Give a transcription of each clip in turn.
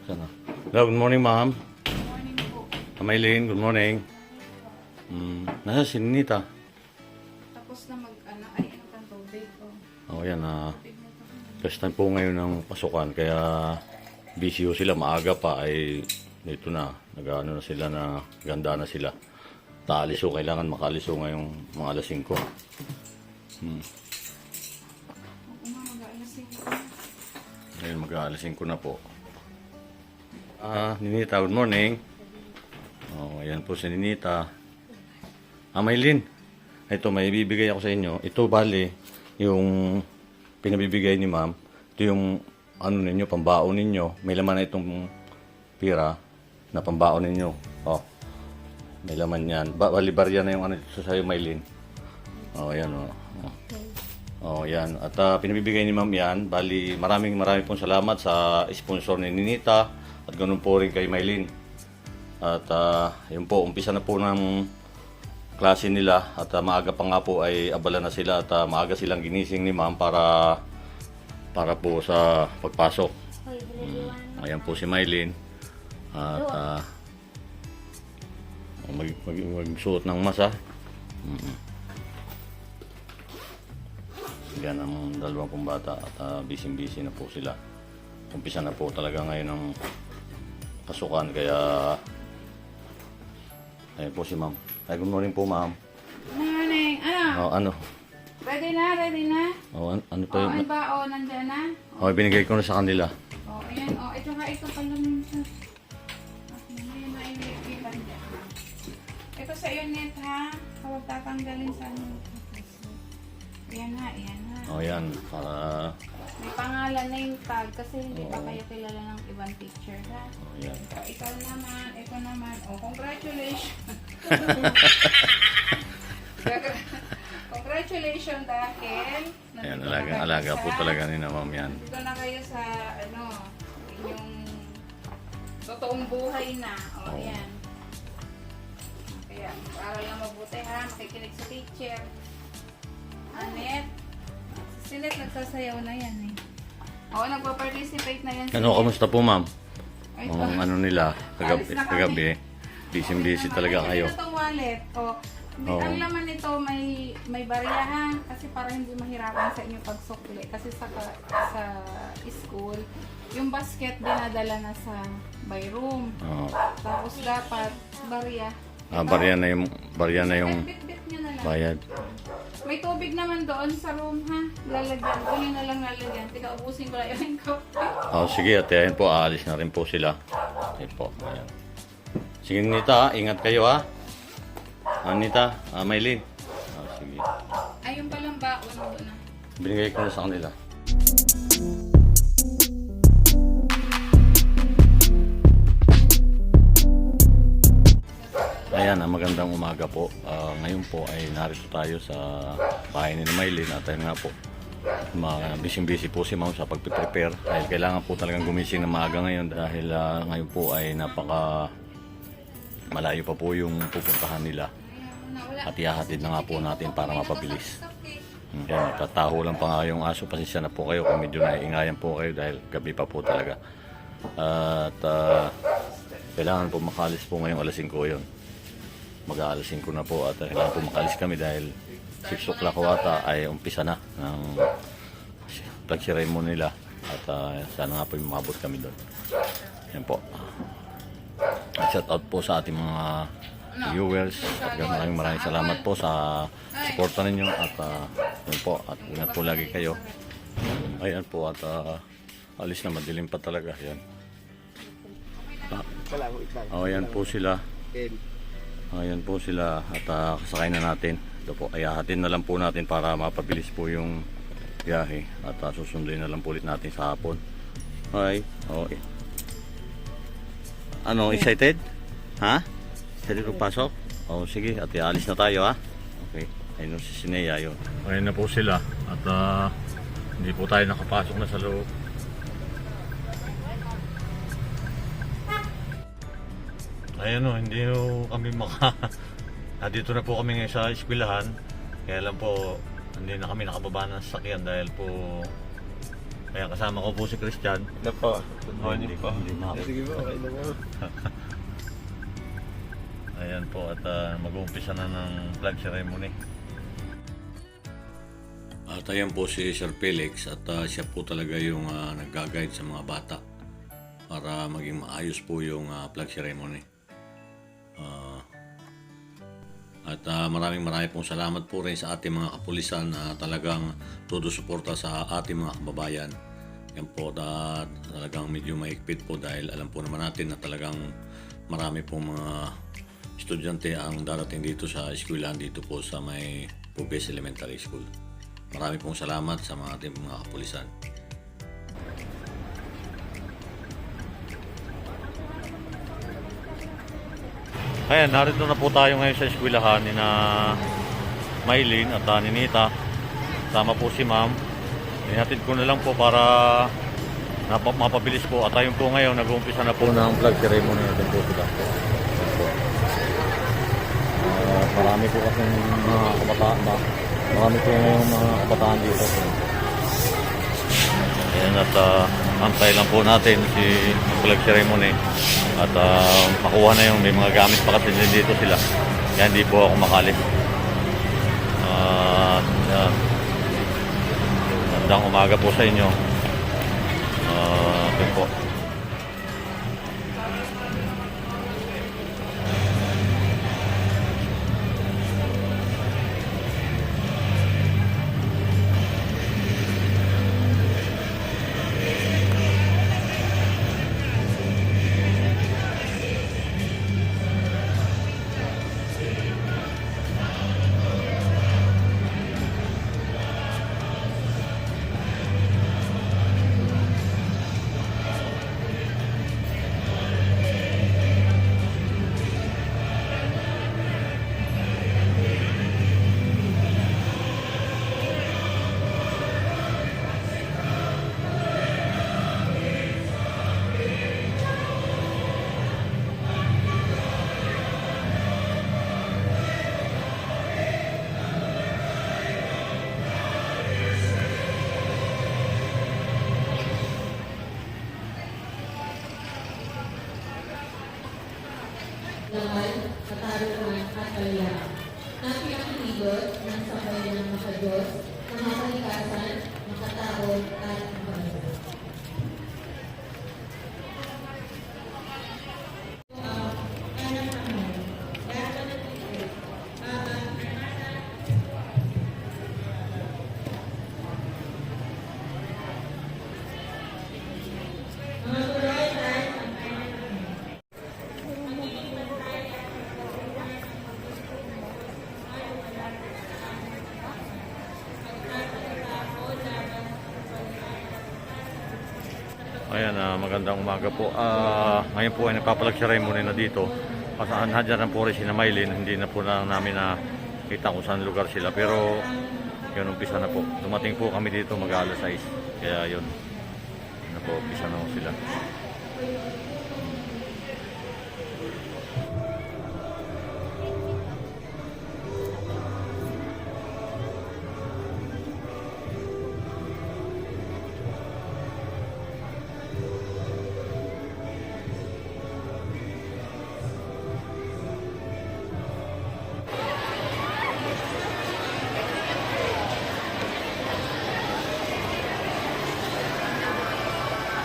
Sana. Hello, good morning, ma'am. Morning po. Amaylin, good morning. Nasa si Ninita? Tapos na ano pang tubig ko. Oh, yan Tubig na to. first time po ngayon ng pasukan, kaya busy ho sila. Maaga pa ay dito na. Nag-ano na sila na ganda na sila. Taalis ho, kailangan makaalis ho ngayong mga alas 5. Oo nga, mag-aalasin ko. Ngayon mag-aalas 5 na po. Ninita, good morning. Oh, ayan po si Ninita. Maylin, ito may bibigay ako sa inyo. Ito bali, yung pinabibigay ni ma'am. Ito yung ano ninyo, pambaon ninyo. May laman na itong pira na pambaon ninyo. Oh, may laman yan. Bali, barya na yung ano dito sa'yo, Maylin. Oh, ayan oh. Oh, yan. At pinabibigay ni ma'am yan. Bali, maraming pong salamat sa sponsor ni Ninita at ganun po rin kay Maylin. At yun po, umpisa na po ng klase nila at maaga pa nga po ay abala na sila at maaga silang ginising ni ma'am para po sa pagpasok. Ayan po si Maylin. At magsuot ng masa. Yan ang dalawang pong bata at busy na po sila. Umpisa na po talaga ngayon ng pasukan kaya ayun po si ma'am. Ay, good morning po ma'am. Morning. Ano? Oh, ano? Ready na? Ready na? Oh, ano to Oh, yun? ano ba? Oh, nandyan na? Oh, binigay ko na sa kanila. Oh, ayan. Oh, ito ka. Ito pala minsan. Ngayon na iniipitan dyan. Ito sa iyo, net, ha? Huwag tatanggalin sa ano. Ayan ha, ayan ha. Oh, yan. Para, May pangalan na yung tag kasi hindi pa kayo kilala ng ibang teacher, ha? oh, yan. Ikaw naman, ito naman. Oh, congratulations. Congratulations dahil Ayan, nandito na kayo alaga po sa- talaga ni na ma'am yan. Nandito na kayo sa ano, inyong totoong buhay na. O, Oo. yan. Kaya, para lang mabuti ha, makikinig sa teacher. Anet, si Sinet nagsasayaw na yan eh. Oo, nagpa-participate na yan. si Ano, Net. kamusta po ma'am? Ay, Ang ano nila, Alis na kami. kagabi. Busy talaga kayo. Ito itong wallet. O, Oo. ang laman nito may bariyahan kasi para hindi mahirapan sa inyo pagsukli. Kasi sa school, yung basket dinadala na sa by room. Oh. Tapos dapat barya. Barya na yung Bit-bit nyo na lang. bayad. May tubig naman doon sa room ha. Lalagyan. Uli na lang lalagyan. Tika, ubusin ko lang yung kape. Oh, sige, ate, ayan po, aalis na rin po sila. Ayan po, ayan. Sige, Nita, ingat kayo ha. Nita, Maylin. Sige. Ayun palang baon doon na. Binigay ko na sa kanila. Ayan, magandang umaga po. Ngayon po ay narito tayo sa bahay ni Maylin at ayun nga po, busy po si ma'am sa pagpiprepare dahil kailangan po talagang gumising na maaga ngayon dahil ngayon po ay napaka malayo pa po yung pupuntahan nila at ihahatid na nga po natin para mapabilis. Yan, tataho lang pa nga yung aso. Pasensya na po kayo kung medyo naiingayan po kayo dahil gabi pa po talaga. At kailangan po makalis po ngayong alas 5 yun. Mag-aalas 5 na po at kailangan po makalis kami dahil 6 o'clock ko ata ay umpisa na ng pag-ceremony nila at sana nga po mabot kami doon. Yan po. Shout out po sa ating mga viewers at maraming salamat po sa suporta ninyo at yun po at ingat po lagi kayo. Ayan po at alis na, madilim pa talaga yan. Ayan po sila. Ayan po sila at kasakay na natin. Ito po, ayahatin na lang po natin para mapabilis po yung biyahe at susunduin na lang po ulit natin sa hapon. Hi. Okay. Ano, excited? Ha? Excited kung pasok? Oh, sige, at alis na tayo ha. Okay. Ayun si Sinea yun. Ayun na po sila at hindi po tayo nakapasok na sa loob. Ayun o, hindi kami dito na po kami ngayon sa eskwelahan. Kaya lang po, hindi na kami nakababa ng sasakyan dahil po Kaya kasama ko po si Christian. Ano po? Good morning po. Hindi ma. Sige po, kayo na nga. Ayan po at mag-uumpisa na ng flag ceremony. At ayan po si Sir Felix at siya po talaga yung nag-guide sa mga bata para maging maayos po yung flag ceremony. At maraming pong salamat po rin sa ating mga kapulisan na talagang todo suporta sa ating mga kababayan. Yan po talagang medyo maigpit po dahil alam po naman natin na talagang marami pong mga estudyante ang darating dito sa eskwelahan dito po sa may Pubes Elementary School. Marami pong salamat sa mga ating mga kapulisan. Ayan, narito na po tayo ngayon sa eskwelahan ni na Maylin at ni Nita. Sama po si Ma'am. Inihatid ko na lang po para mapabilis po. At tayo po ngayon, nag-uumpisa na po ng flag ceremony natin po sila. Marami po kasi mga kabataan ba? Marami po mga kabataan dito. Ayan, at antay lang po natin si flag ceremony. At makuha na yung may mga gamit pa kasi dito sila. Kaya hindi po ako makali. Yan. Magandang umaga po sa inyo. Yun po. laman, katarungan at kalayaan. Na pinakilibot ng sabay ng makadiyos, ng makalikasan, makatao at makalaman. Ayan, magandang umaga po. Ngayon po ay nagpapalag ceremony na dito. Pasaan hadyan po rin si na Maylin. Hindi na po namin nakita kung saan lugar sila. Pero yun, umpisa na po. Dumating po kami dito mag-alas 6. Kaya yun, na po, umpisa na po sila.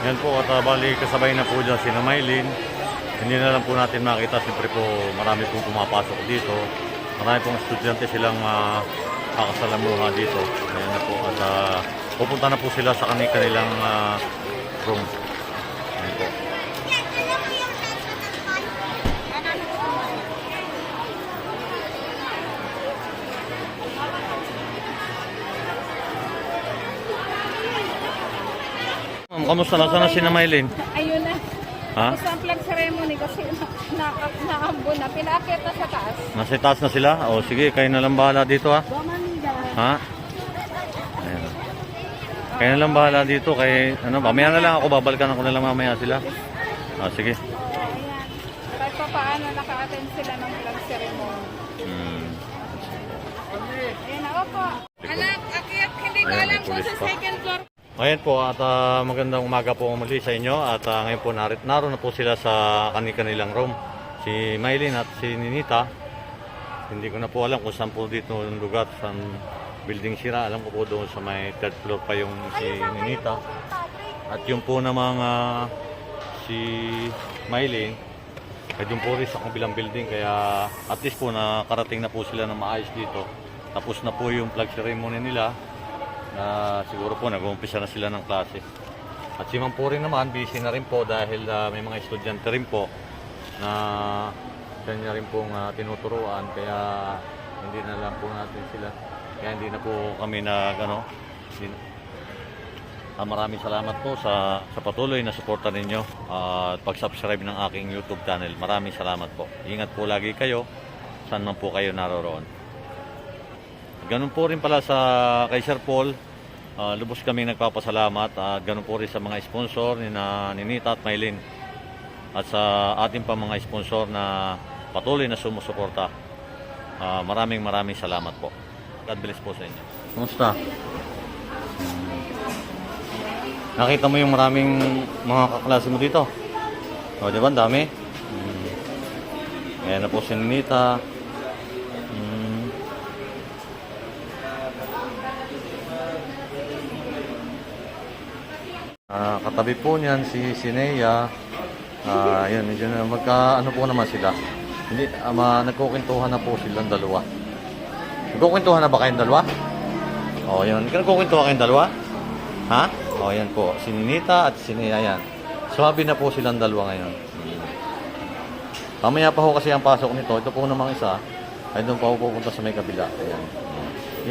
Yan po, at bali kasabay na po dyan si na Maylin. Hindi na lang po natin makita. Siyempre po marami pong pumapasok dito. Marami pong estudyante silang kakasalamuha dito. Ayan na po, at pupunta na po sila sa kanilang room. Ayan po. Kamusta na? Sana si na Maylin? Ayun na. Ha? Gusto ang flag ceremony kasi naambon na. Pinakit na sa taas. Nasa taas na sila? O sige, kayo na lang bahala dito ha. Ha? Ayan. Kayo na lang bahala dito. Kay, mamaya na lang ako. Babalikan ako na lang mamaya sila. Sige. Ayan. Kahit pa paano naka-attend sila ng flag ceremony. Ayan na, opo. Anak, akyat, hindi ko Ayan, alam may kung pulis sa pa. second floor. Ayan po at magandang umaga po muli sa inyo at ngayon po naroon na po sila sa kanilang room. Si Maylin at si Ninita. Hindi ko na po alam kung saan po dito yung lugar, saan building sira. Alam ko po doon sa may third floor pa yung si Ninita. At yung po namang si Maylin ay doon po rin sa kabilang building. Kaya at least po nakarating na po sila ng maayos dito. Tapos na po yung flag ceremony nila. Siguro po nag-uumpisa na sila ng klase. At si Ma'am Puri naman busy na rin po dahil may mga estudyante rin po na kanya rin pong tinuturuan, kaya hindi na lang po natin sila, kaya hindi na po kami maraming salamat po sa patuloy na suporta ninyo at pag-subscribe ng aking YouTube channel. Maraming salamat po. Ingat po lagi kayo saan man po kayo naroroon. Ganun po rin pala kay Sir Paul, lubos kami nagpapasalamat at ganun po rin sa mga sponsor ni Ninita at Maylin at sa ating pa mga sponsor na patuloy na sumusuporta. Maraming salamat po. God bless po sa inyo. Kumusta? Nakita mo yung maraming mga kaklase mo dito? O, di ba? Ang dami. Ayan na po si Ninita. Katabi po niyan si Nea. Yun, medyo na ano po naman sila. Hindi, nagkukwentuhan na po silang dalawa. Nagkukwentuhan na ba kayong dalawa? O, yun. Nagkukwentuhan kayong dalawa? Ha? O, yan po. Si Ninita at si Nea yan. Swabe na po silang dalawa ngayon. Mamaya pa ho kasi ang pasok nito. Ito po namang isa. Ay doon pa ho pupunta sa may kabila. Ayan.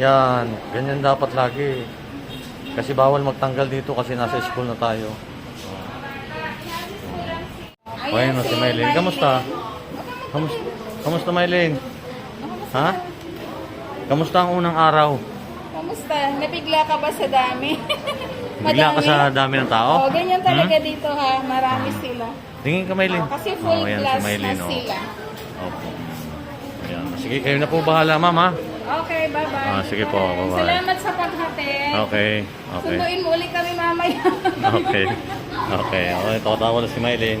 Yan. Ganyan dapat lagi. Kasi bawal magtanggal dito kasi nasa school na tayo. Ayun na si Maylin. Kamusta? Kamusta Maylin? Ha? Kamusta ang unang araw? Kamusta? Nabigla ka ba sa dami? Bigla ka sa dami ng tao? Oo, ganyan talaga dito ha. Marami sila. Tingin ka Maylin. Kasi full Ayan, class si Maylin, na sila. Opo. Ayan. Sige, kayo na po bahala ma'am ha? Okay, bye-bye. Sige po, bye-bye. Salamat sa paghatid. Okay. Sunduin mo ulit kami mamaya. Okay. Okay. Tatawa na si Maylin.